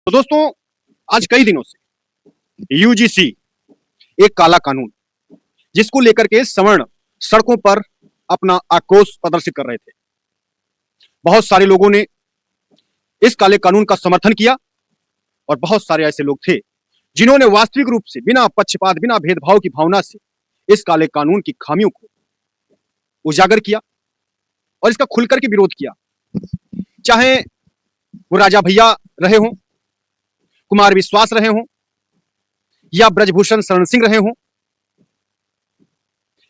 तो दोस्तों, आज कई दिनों से यूजीसी एक काला कानून जिसको लेकर के सवर्ण सड़कों पर अपना आक्रोश प्रदर्शित कर रहे थे। बहुत सारे लोगों ने इस काले कानून का समर्थन किया और बहुत सारे ऐसे लोग थे जिन्होंने वास्तविक रूप से बिना पक्षपात, बिना भेदभाव की भावना से इस काले कानून की खामियों को उजागर किया और इसका खुलकर के विरोध किया। चाहे वो राजा भैया रहे हों, कुमार विश्वास रहे हों, या ब्रजभूषण शरण सिंह रहे हों,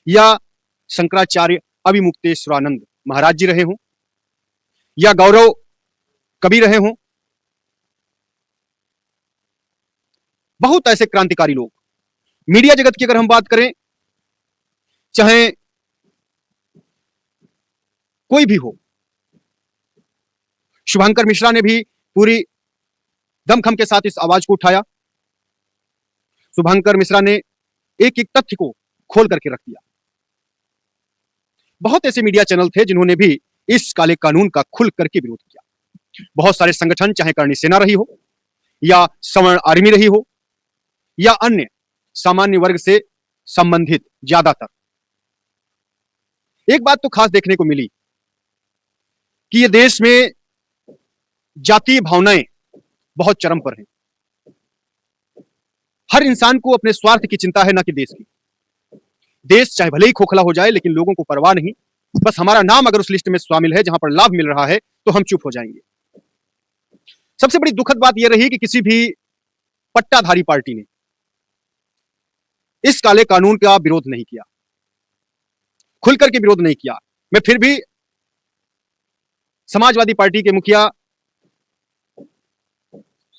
या शंकराचार्य अभिमुक्तेश्वरानंद महाराज जी रहे हों, या गौरव कवि रहे हों। बहुत ऐसे क्रांतिकारी लोग मीडिया जगत की अगर हम बात करें, चाहे कोई भी हो, शुभंकर मिश्रा ने भी पूरी दमखम के साथ इस आवाज को उठाया। शुभंकर मिश्रा ने एक एक तथ्य को खोल करके रख दिया। बहुत ऐसे मीडिया चैनल थे जिन्होंने भी इस काले कानून का खुल करके विरोध किया। बहुत सारे संगठन, चाहे करणी सेना रही हो, या सवर्ण आर्मी रही हो, या अन्य सामान्य वर्ग से संबंधित ज्यादातर, एक बात तो खास देखने को मिली कि ये देश में जातीय भावनाएं बहुत चरम पर हैं। हर इंसान को अपने स्वार्थ की चिंता है, ना कि देश की। देश चाहे भले ही खोखला हो जाए, लेकिन लोगों को परवाह नहीं। बस हमारा नाम अगर उस लिस्ट में शामिल है जहां पर लाभ मिल रहा है तो हम चुप हो जाएंगे। सबसे बड़ी दुखद बात यह रही कि किसी भी पट्टाधारी पार्टी ने इस काले कानून का विरोध नहीं किया, खुलकर के विरोध नहीं किया। मैं फिर भी समाजवादी पार्टी के मुखिया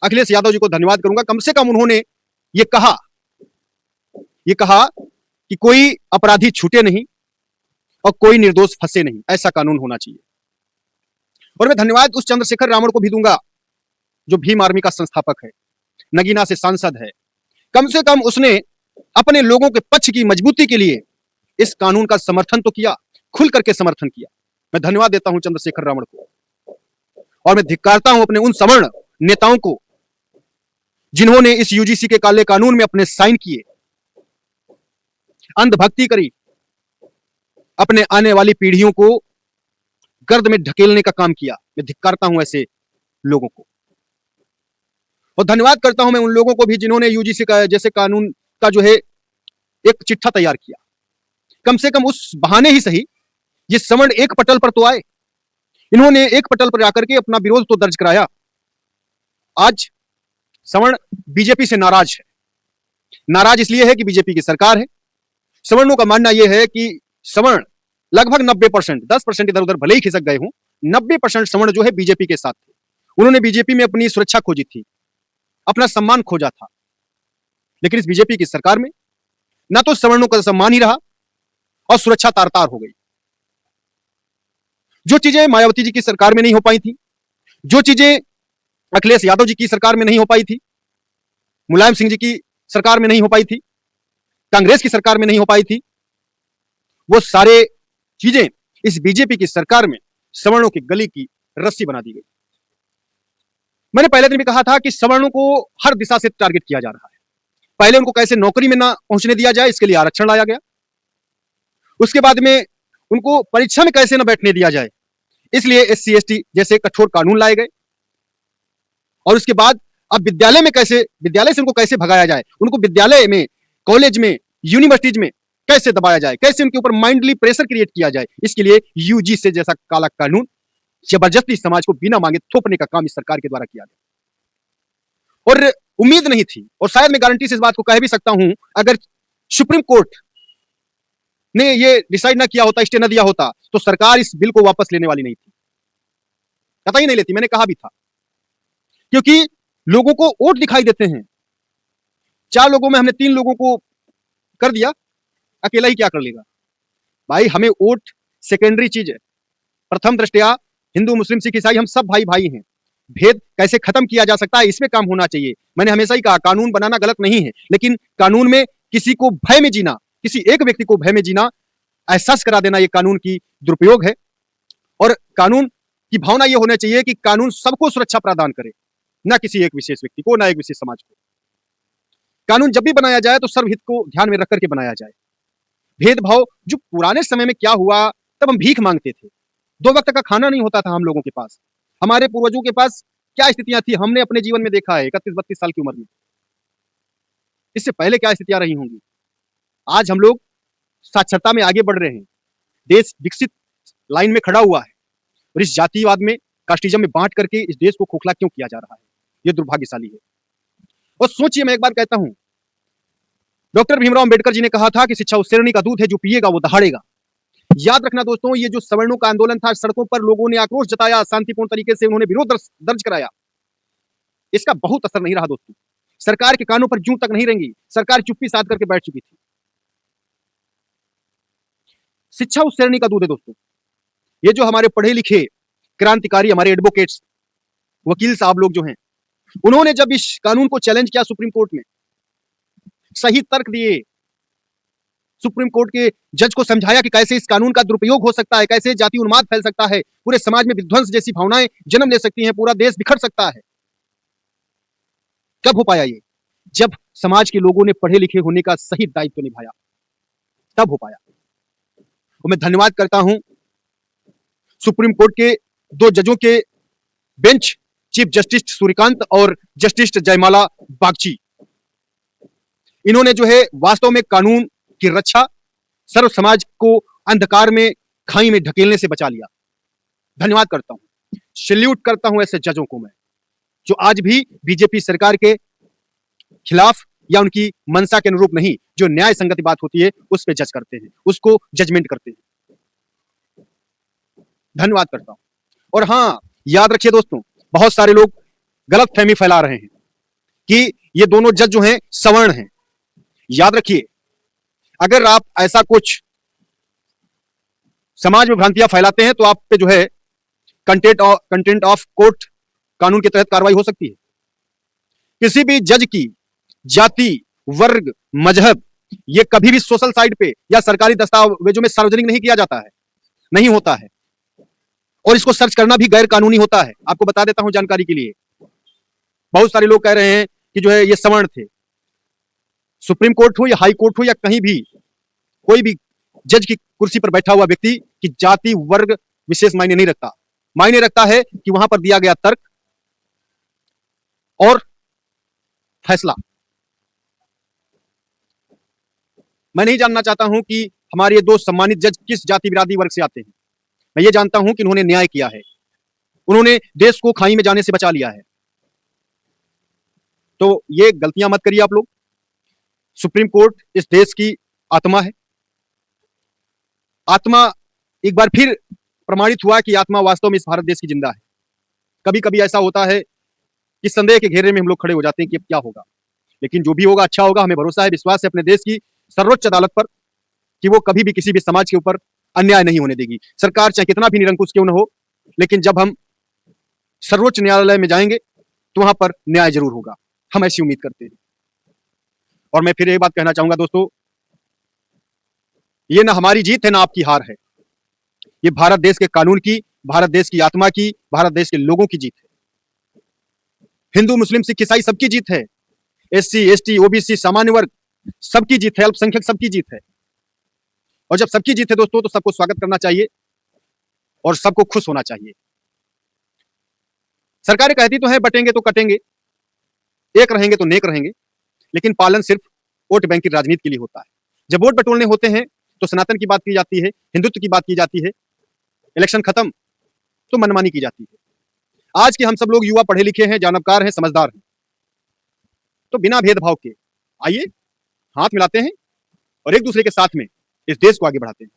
अखिलेश यादव जी को धन्यवाद करूंगा। कम से कम उन्होंने ये कहा कि कोई अपराधी छूटे नहीं और कोई निर्दोष फंसे नहीं, ऐसा कानून होना चाहिए। और मैं धन्यवाद उस चंद्रशेखर रावण को भी दूंगा जो भीम आर्मी का संस्थापक है, नगीना से सांसद है। कम से कम उसने अपने लोगों के पक्ष की मजबूती के लिए इस कानून का समर्थन तो किया, खुल करके समर्थन किया। मैं धन्यवाद देता हूं चंद्रशेखर रावण को, और मैं धिक्कारता हूं अपने उन सवर्ण नेताओं को जिन्होंने इस यूजीसी के काले कानून में अपने साइन किए, अंधभक्ति करी, अपने आने वाली पीढ़ियों को गर्द में ढकेलने का काम किया। मैं धिक्कारता हूं ऐसे लोगों को, और धन्यवाद करता हूं मैं उन लोगों को भी जिन्होंने यूजीसी का जैसे कानून का जो है एक चिट्ठा तैयार किया। कम से कम उस बहाने ही सही ये सवर्ण एक पटल पर तो आए। इन्होंने एक पटल पर जाकर के अपना विरोध तो दर्ज कराया। आज सवर्ण बीजेपी से नाराज है। नाराज इसलिए है कि बीजेपी की सरकार है। सवर्णों का मानना यह है कि सवर्ण लगभग 90%, 10% इधर उधर भले ही खिसक गए हों, 90% सवर्ण जो है बीजेपी के साथ थे। उन्होंने बीजेपी में अपनी सुरक्षा खोजी थी, अपना सम्मान खोजा था। लेकिन इस बीजेपी की सरकार में ना तो सवर्णों का सम्मान ही रहा और सुरक्षा तार-तार हो गई। जो चीजें मायावती जी की सरकार में नहीं हो पाई थी, जो चीजें अखिलेश यादव जी की सरकार में नहीं हो पाई थी, मुलायम सिंह जी की सरकार में नहीं हो पाई थी, कांग्रेस की सरकार में नहीं हो पाई थी, वो सारे चीजें इस बीजेपी की सरकार में सवर्णों की गली की रस्सी बना दी गई। मैंने पहले दिन भी कहा था कि सवर्णों को हर दिशा से टारगेट किया जा रहा है। पहले उनको कैसे नौकरी में ना पहुंचने दिया जाए, इसके लिए आरक्षण लाया गया। उसके बाद में उनको परीक्षा में कैसे ना बैठने दिया जाए, इसलिए एससी एसटी जैसे कठोर कानून लाए गए। और उसके बाद अब विद्यालय से उनको कैसे भगाया जाए, उनको विद्यालय में, कॉलेज में, यूनिवर्सिटीज में कैसे दबाया जाए, कैसे उनके ऊपर माइंडली प्रेशर क्रिएट किया जाए, इसके लिए यूजी से जैसा काला कानून जबरदस्ती समाज को बिना मांगे थोपने का काम इस सरकार के द्वारा किया गया। और उम्मीद नहीं थी, और शायद मैं गारंटी से इस बात को कह भी सकता हूं, अगर सुप्रीम कोर्ट ने ये डिसाइड ना किया होता, स्टे ना दिया होता, तो सरकार इस बिल को वापस लेने वाली नहीं थी, कतई नहीं लेती। मैंने कहा भी था, क्योंकि लोगों को वोट दिखाई देते हैं। 4 लोगों में हमने 3 लोगों को कर दिया, अकेला ही क्या कर लेगा भाई। हमें वोट सेकेंडरी चीज है। प्रथम दृष्टया हिंदू, मुस्लिम, सिख, ईसाई हम सब भाई भाई हैं। भेद कैसे खत्म किया जा सकता है, इसमें काम होना चाहिए। मैंने हमेशा ही कहा, कानून बनाना गलत नहीं है, लेकिन कानून में किसी को भय में जीना, किसी एक व्यक्ति को भय में जीना, एहसास करा देना, यह कानून की दुरुपयोग है। और कानून की भावना यह होना चाहिए कि कानून सबको सुरक्षा प्रदान करे। ना किसी एक विशेष व्यक्ति को, ना एक विशेष समाज को। कानून जब भी बनाया जाए तो सर्वहित को ध्यान में रख करके बनाया जाए। भेदभाव जो पुराने समय में क्या हुआ, तब हम भीख मांगते थे, 2 वक्त का खाना नहीं होता था हम लोगों के पास। हमारे पूर्वजों के पास क्या स्थितियां थी, हमने अपने जीवन में देखा है 31-32 साल की उम्र में। इससे पहले क्या स्थितियां रही होंगी। आज हम लोग साक्षरता में आगे बढ़ रहे हैं, देश विकसित लाइन में खड़ा हुआ है, और इस जातिवाद में, कास्टिज्म में बांट करके इस देश को खोखला क्यों किया जा रहा है, ये दुर्भाग्यशाली है। और सोचिए, मैं एक बार कहता हूं, डॉक्टर भीमराव अंबेडकर जी ने कहा था कि शिक्षा उस शेरनी का दूध है जो पिएगा वो दहाड़ेगा। याद रखना दोस्तों, ये जो सवर्णों का आंदोलन था, सड़कों पर लोगों ने आक्रोश जताया, शांतिपूर्ण तरीके से उन्होंने विरोध दर्ज कराया, इसका बहुत असर नहीं रहा दोस्तों। सरकार के कानों पर जूं तक नहीं रेंगी, सरकार चुप्पी साध करके बैठ चुकी थी। शिक्षा उस श्रेणी का दूध है दोस्तों। ये जो हमारे पढ़े लिखे क्रांतिकारी, हमारे एडवोकेट्स, वकील साहब लोग जो हैं, उन्होंने जब इस कानून को चैलेंज किया सुप्रीम कोर्ट में, सही तर्क दिए, सुप्रीम कोर्ट के जज को समझाया कि कैसे इस कानून का दुरुपयोग हो सकता है, कैसे जाति उन्माद फैल सकता है, पूरे समाज में विध्वंस जैसी भावनाएं जन्म ले सकती हैं, पूरा देश बिखर सकता है। कब हो पाया ये? जब समाज के लोगों ने पढ़े लिखे होने का सही दायित्व निभाया, तब हो पाया। और मैं धन्यवाद करता हूं सुप्रीम कोर्ट के 2 जजों के बेंच, चीफ जस्टिस सूर्यकांत और जस्टिस जयमाला बागची। इन्होंने जो है वास्तव में कानून की रक्षा, सर्व समाज को अंधकार में, खाई में ढकेलने से बचा लिया। धन्यवाद करता हूं, सैल्यूट करता हूं ऐसे जजों को मैं, जो आज भी बीजेपी सरकार के खिलाफ या उनकी मंशा के अनुरूप नहीं, जो न्याय संगत बात होती है उस पे जज करते हैं, उसको जजमेंट करते हैं। धन्यवाद करता हूं। और हां, याद रखिए दोस्तों, बहुत सारे लोग गलत फहमी फैला रहे हैं कि ये दोनों जज जो हैं सवर्ण हैं। याद रखिए, अगर आप ऐसा कुछ समाज में भ्रांतियां फैलाते हैं तो आप पे जो है कंटेंट ऑफ कोर्ट कानून के तहत कार्रवाई हो सकती है। किसी भी जज की जाति, वर्ग, मजहब, ये कभी भी सोशल साइट पे या सरकारी दस्तावेजों में सार्वजनिक नहीं किया जाता है, नहीं होता है, और इसको सर्च करना भी गैर कानूनी होता है। आपको बता देता हूं जानकारी के लिए। बहुत सारे लोग कह रहे हैं कि जो है ये सवर्ण थे। सुप्रीम कोर्ट हो या हाई कोर्ट हो या कहीं भी कोई भी जज की कुर्सी पर बैठा हुआ व्यक्ति की जाति, वर्ग विशेष मायने नहीं रखता। मायने रखता है कि वहां पर दिया गया तर्क और फैसला। मैं नहीं जानना चाहता हूं कि हमारे ये 2 सम्मानित जज किस जाति बिरादरी वर्ग से आते हैं। मैं ये जानता हूं कि उन्होंने न्याय किया है, उन्होंने देश को खाई में जाने से बचा लिया है। तो ये गलतियां मत करिए आप लोग। सुप्रीम कोर्ट इस देश की आत्मा है। आत्मा एक बार फिर प्रमाणित हुआ कि आत्मा वास्तव में इस भारत देश की जिंदा है। कभी कभी ऐसा होता है कि संदेह के घेरे में हम लोग खड़े हो जाते हैं कि अब क्या होगा, लेकिन जो भी होगा अच्छा होगा। हमें भरोसा है, विश्वास है अपने देश की सर्वोच्च अदालत पर कि वो कभी भी किसी भी समाज के ऊपर अन्याय नहीं होने देगी। सरकार चाहे कितना भी निरंकुश क्यों न हो, लेकिन जब हम सर्वोच्च न्यायालय में जाएंगे तो वहां पर न्याय जरूर होगा, हम ऐसी उम्मीद करते हैं। और मैं फिर एक बात कहना चाहूंगा दोस्तों, ये ना हमारी जीत है ना आपकी हार है, ये भारत देश के कानून की, भारत देश की आत्मा की, भारत देश के लोगों की जीत है। हिंदू, मुस्लिम, सिख, ईसाई सबकी जीत है। SC, ST, OBC, सामान्य वर्ग सबकी जीत है, अल्पसंख्यक सबकी जीत है। और जब सबकी जीत है दोस्तों, तो सबको स्वागत करना चाहिए और सबको खुश होना चाहिए। सरकारें कहती तो है बटेंगे तो कटेंगे, एक रहेंगे तो नेक रहेंगे, लेकिन पालन सिर्फ वोट बैंक की राजनीति के लिए होता है। जब वोट बटोरने होते हैं तो सनातन की बात की जाती है, हिंदुत्व की बात की जाती है, इलेक्शन खत्म तो मनमानी की जाती है। आज के हम सब लोग युवा पढ़े लिखे हैं, जानबकार हैं, समझदार हैं, तो बिना भेदभाव के आइए हाथ मिलाते हैं और एक दूसरे के साथ में इस देश को आगे बढ़ाते हैं।